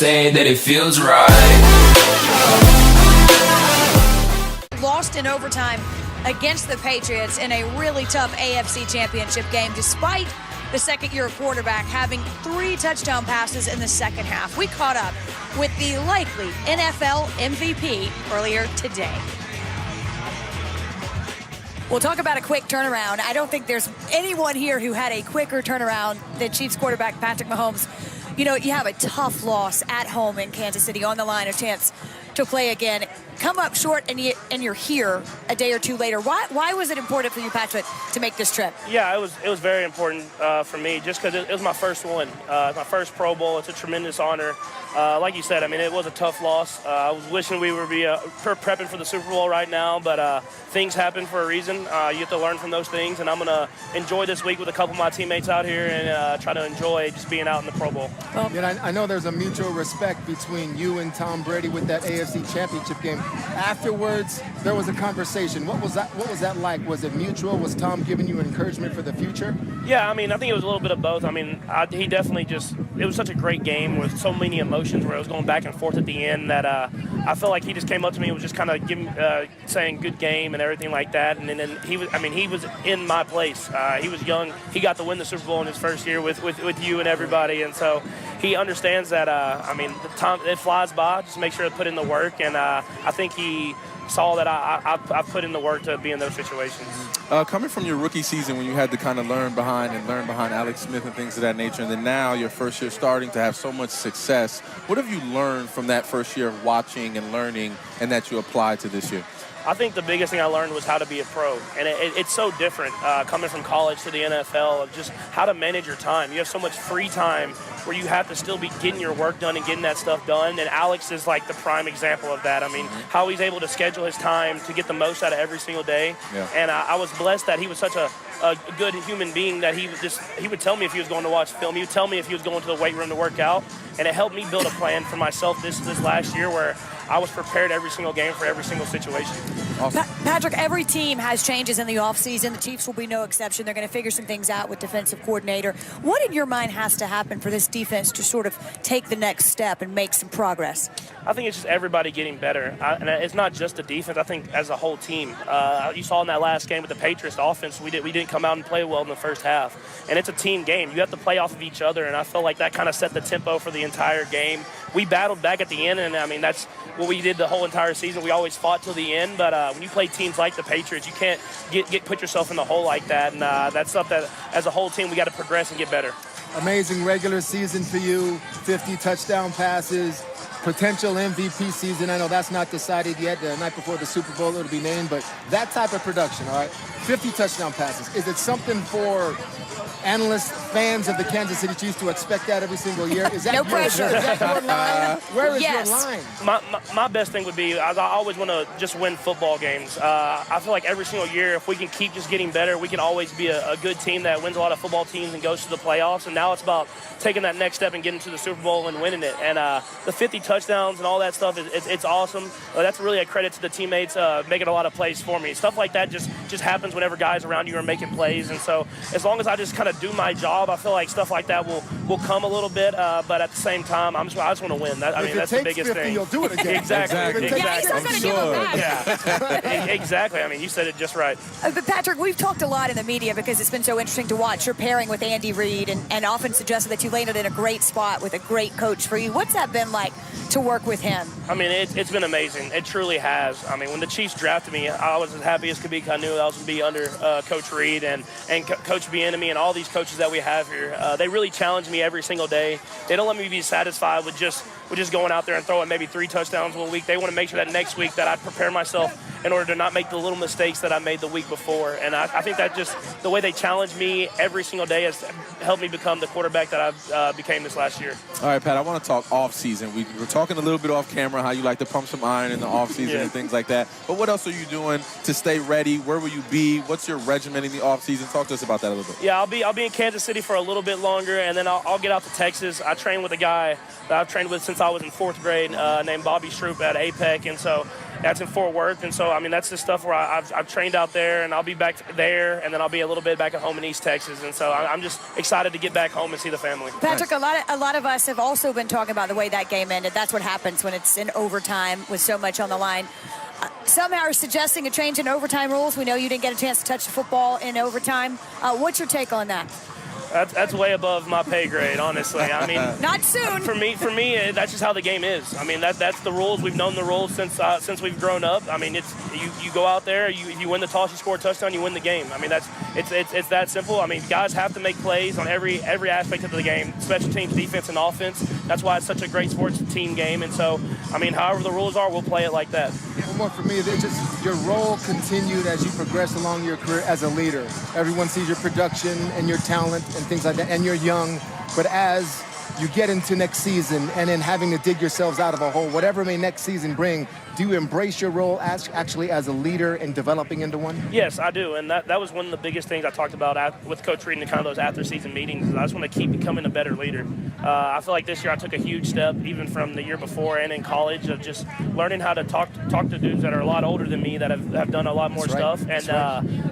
say that it feels right. Lost in overtime against the Patriots in a really tough AFC championship game, despite the second-year quarterback having 3 touchdown passes in the second half. We caught up with the likely NFL MVP earlier today. We'll talk about a quick turnaround. I don't think there's anyone here who had a quicker turnaround than Chiefs quarterback Patrick Mahomes. You know, you have a tough loss at home in Kansas City, on the line, a chance to play again. Come up short, and you're here a day or two later. Why was it important for you, Patrick, to make this trip? Yeah, it was very important for me, just because it was my first one, my first Pro Bowl. It's a tremendous honor. Like you said, I mean, it was a tough loss. I was wishing we would be prepping for the Super Bowl right now, but things happen for a reason. You have to learn from those things, and I'm going to enjoy this week with a couple of my teammates out here and try to enjoy just being out in the Pro Bowl. Well, I know there's a mutual respect between you and Tom Brady with that AFC Championship game. Afterwards, there was a conversation. What was that like? Was it mutual? Was Tom giving you encouragement for the future? Yeah, I mean, I think it was a little bit of both. I mean, he definitely it was such a great game with so many emotions where it was going back and forth at the end that I felt like he just came up to me and was just kind of saying good game and everything like that. And then he was in my place. He was young. He got to win the Super Bowl in his first year with you and everybody. And so he understands that, the time, it flies by. Just make sure to put in the work. And I think he saw that I put in the work to be in those situations. Coming from your rookie season when you had to kind of learn behind Alex Smith and things of that nature, and then now your first year starting to have so much success, what have you learned from that first year of watching and learning and that you applied to this year? I think the biggest thing I learned was how to be a pro. And it's so different coming from college to the NFL of just how to manage your time. You have so much free time where you have to still be getting your work done and getting that stuff done. And Alex is like the prime example of that. I mean, how he's able to schedule his time to get the most out of every single day. Yeah. And I was blessed that he was such a good human being that he would tell me if he was going to watch film. He would tell me if he was going to the weight room to work out. And it helped me build a plan for myself this last year where I was prepared every single game for every single situation. Awesome. Patrick, every team has changes in the offseason. The Chiefs will be no exception. They're going to figure some things out with defensive coordinator. What in your mind has to happen for this defense to sort of take the next step and make some progress? I think it's just everybody getting better. And it's not just the defense. I think as a whole team. You saw in that last game with the Patriots offense, we didn't come out and play well in the first half. And it's a team game. You have to play off of each other, and I felt like that kind of set the tempo for the entire game. We battled back at the end, and, I mean, that's what we did the whole entire season. We always fought till the end, but when you play teams like the Patriots, you can't put yourself in the hole like that, and that's stuff that as a whole team we got to progress and get better. Amazing regular season for you, 50 touchdown passes, potential MVP season. I know that's not decided yet. The night before the Super Bowl it'll be named, but that type of production, all right, 50 touchdown passes. Is it something for analysts, fans of the Kansas City Chiefs to expect that every single year? Is that no pressure. Is that your line? Where is yes. your line? My best thing would be I always want to just win football games. I feel like every single year, if we can keep just getting better, we can always be a good team that wins a lot of football teams and goes to the playoffs. And now it's about taking that next step and getting to the Super Bowl and winning it. And the 50 touchdowns and all that stuff, it's awesome. That's really a credit to the teammates making a lot of plays for me. Stuff like that just happens whenever guys around you are making plays. And so as long as I just kind of do my job, I feel like stuff like that will come a little bit. But at the same time, I just want to win. That's the biggest 50, thing. You'll do it again. Exactly. Yeah, he's not going to give him back. Yeah, exactly. I mean, you said it just right. But Patrick, we've talked a lot in the media because it's been so interesting to watch your pairing with Andy Reid and often suggested that you landed in a great spot with a great coach for you. What's that been like to work with him? I mean, it's been amazing. It truly has. I mean, when the Chiefs drafted me, I was as happy as could be. I knew I was going to be under Coach Reid and Coach Bieniemy and all these coaches that we have here. They really challenge me every single day. They don't let me be satisfied with just going out there and throwing maybe 3 touchdowns one week. They want to make sure that next week that I prepare myself in order to not make the little mistakes that I made the week before. And I think that just the way they challenge me every single day has helped me become the quarterback that I became this last year. All right, Pat, I want to talk off-season. We were talking a little bit off camera how you like to pump some iron in the off-season and things like that. But what else are you doing to stay ready? Where will you be? What's your regimen in the off-season? Talk to us about that a little bit. Yeah, I'll be in Kansas City for a little bit longer, and then I'll get out to Texas. I train with a guy that I've trained with since I was in 4th grade named Bobby Stroop at APEC, and so That's in Fort Worth, and so, I mean, that's the stuff where I've trained out there, and I'll be back there, and then I'll be a little bit back at home in East Texas, and so I'm just excited to get back home and see the family. Patrick, a lot of us have also been talking about the way that game ended. That's what happens when it's in overtime with so much on the line. Some are suggesting a change in overtime rules. We know you didn't get a chance to touch the football in overtime. What's your take on that? That's way above my pay grade, honestly. I mean, not soon. For me, that's just how the game is. I mean, that's the rules. We've known the rules since we've grown up. I mean, it's you go out there, if you win the toss, you score a touchdown, you win the game. I mean, it's that simple. I mean, guys have to make plays on every aspect of the game, special teams, defense, and offense. That's why it's such a great sports team game. And so, I mean, however the rules are, we'll play it like that. One more for me, it's just your role continued as you progress along your career as a leader. Everyone sees your production and your talent and things like that, and you're young, but as you get into next season and then having to dig yourselves out of a hole, whatever may next season bring, do you embrace your role actually as a leader and developing into one? Yes, I do, and that was one of the biggest things I talked about with Coach Reed and kind of those after-season meetings. Is I just want to keep becoming a better leader. I feel like this year I took a huge step, even from the year before and in college, of just learning how to talk to dudes that are a lot older than me, that have done a lot more stuff, and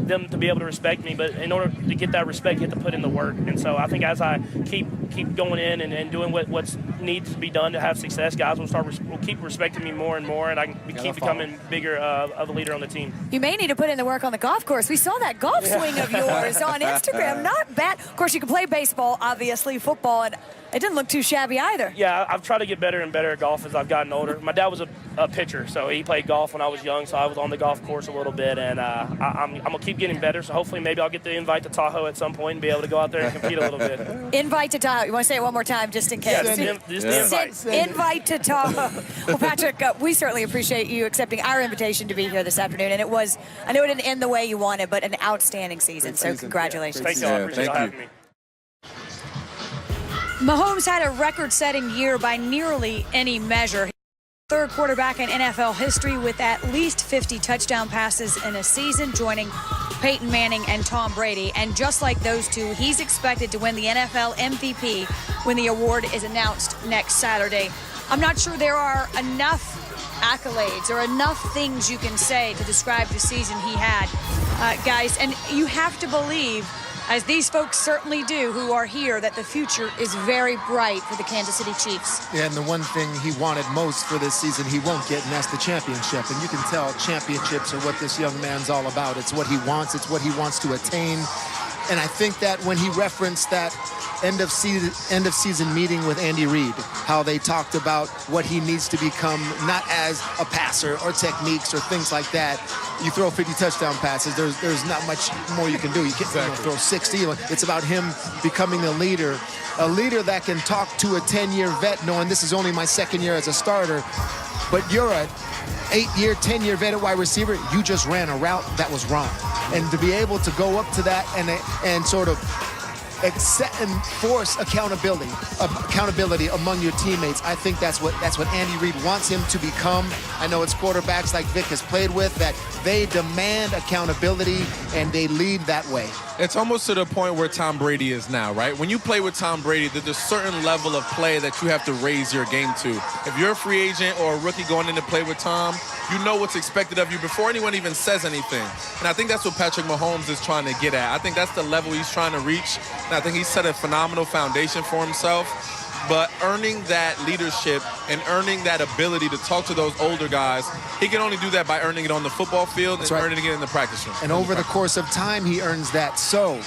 them to be able to respect me. But in order to get that respect, you have to put in the work. And so I think as I keep going in and doing what needs to be done to have success, guys will keep respecting me more and more, and I can keep becoming bigger of a leader on the team. You may need to put in the work on the golf course. We saw that golf swing of yours on Instagram. Not bad. Of course, you can play baseball, obviously, football, and it didn't look too shabby either. Yeah, I've tried to get better and better at golf as I've gotten older. My dad was a pitcher, so he played golf when I was young, so I was on the golf course a little bit, and I'm going to keep getting better, so hopefully maybe I'll get the invite to Tahoe at some point and be able to go out there and compete a little bit. Invite to Tahoe. You want to say it one more time just in case? Yeah, just the invite. Invite to Tahoe. Well, Patrick, we certainly appreciate you accepting our invitation to be here this afternoon, and I know it didn't end the way you wanted, but an outstanding season, so congratulations. Thank you all. I appreciate having me. Mahomes had a record-setting year by nearly any measure. Third quarterback in NFL history with at least 50 touchdown passes in a season, joining Peyton Manning and Tom Brady. And just like those two, he's expected to win the NFL MVP when the award is announced next Saturday. I'm not sure there are enough accolades or enough things you can say to describe the season he had, guys. And you have to believe, as these folks certainly do who are here, that the future is very bright for the Kansas City Chiefs. Yeah, and the one thing he wanted most for this season he won't get, and that's the championship. And you can tell championships are what this young man's all about. It's what he wants. It's what he wants to attain. And I think that when he referenced that end of season meeting with Andy Reid, how they talked about what he needs to become, not as a passer or techniques or things like that. You throw 50 touchdown passes, there's not much more you can do. You can't throw 60. It's about him becoming a leader that can talk to a 10-year vet knowing this is only my second year as a starter, but you're a 8-year, 10-year vet at wide receiver. You just ran a route that was wrong. And to be able to go up to that and sort of accept and force accountability among your teammates, I think that's what Andy Reid wants him to become. I know it's quarterbacks like Vic has played with that they demand accountability and they lead that way. It's almost to the point where Tom Brady is now, right? When you play with Tom Brady, there's a certain level of play that you have to raise your game to. If you're a free agent or a rookie going in to play with Tom, you know what's expected of you before anyone even says anything. And I think that's what Patrick Mahomes is trying to get at. I think that's the level he's trying to reach. And I think he's set a phenomenal foundation for himself. But earning that leadership and earning that ability to talk to those older guys, he can only do that by earning it on the football field and earning it in the practice room. And over the course of time, he earns that. So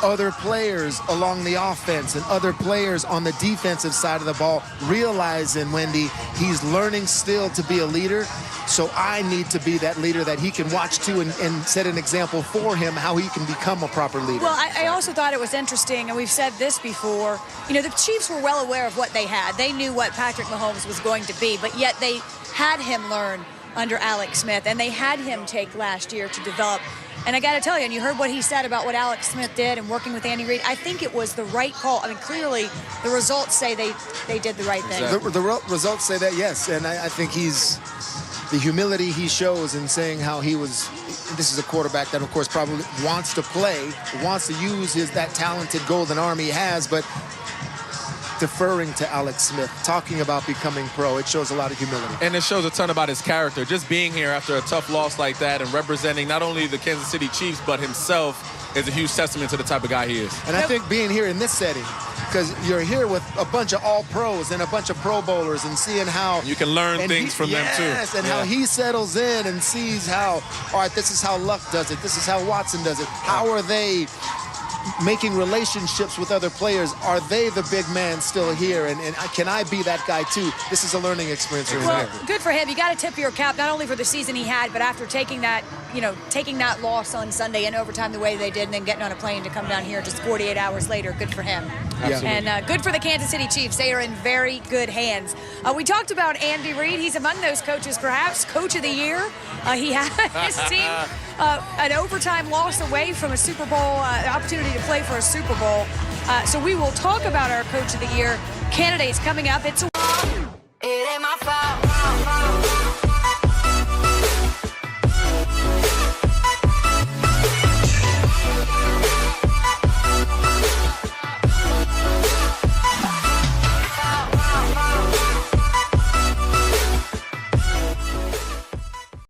other players along the offense and other players on the defensive side of the ball realizing, Wendy, he's learning still to be a leader. So I need to be that leader that he can watch to and set an example for him how he can become a proper leader. Well, I also thought it was interesting, and we've said this before, you know, the Chiefs were well aware of what they had. They knew what Patrick Mahomes was going to be, but yet they had him learn under Alex Smith, and they had him take last year to develop. And I got to tell you, and you heard what he said about what Alex Smith did and working with Andy Reid, I think it was the right call. I mean, clearly the results say they did the right thing. The results say that, yes, and I think the humility he shows in saying how this is a quarterback that, of course, probably wants to play, wants to use that talented golden arm he has, but deferring to Alex Smith, talking about becoming pro. It shows a lot of humility. And it shows a ton about his character. Just being here after a tough loss like that and representing not only the Kansas City Chiefs, but himself is a huge testament to the type of guy he is. And I think being here in this setting, because you're here with a bunch of all-pros and a bunch of Pro Bowlers and seeing how... You can learn things from them, too. Yes, and how he settles in and sees how, all right, this is how Luck does it. This is how Watson does it. How are they making relationships with other players? Are they the big man still here? And can I be that guy, too? This is a learning experience for him. Well, good for him. You got to tip your cap, not only for the season he had, but after taking that, taking that loss on Sunday in overtime the way they did and then getting on a plane to come down here just 48 hours later. Good for him. Absolutely. And good for the Kansas City Chiefs. They are in very good hands. We talked about Andy Reid. He's among those coaches, perhaps Coach of the Year. He had his team an overtime loss away from a Super Bowl, opportunity to play for a Super Bowl. So we will talk about our Coach of the Year candidates coming up. It's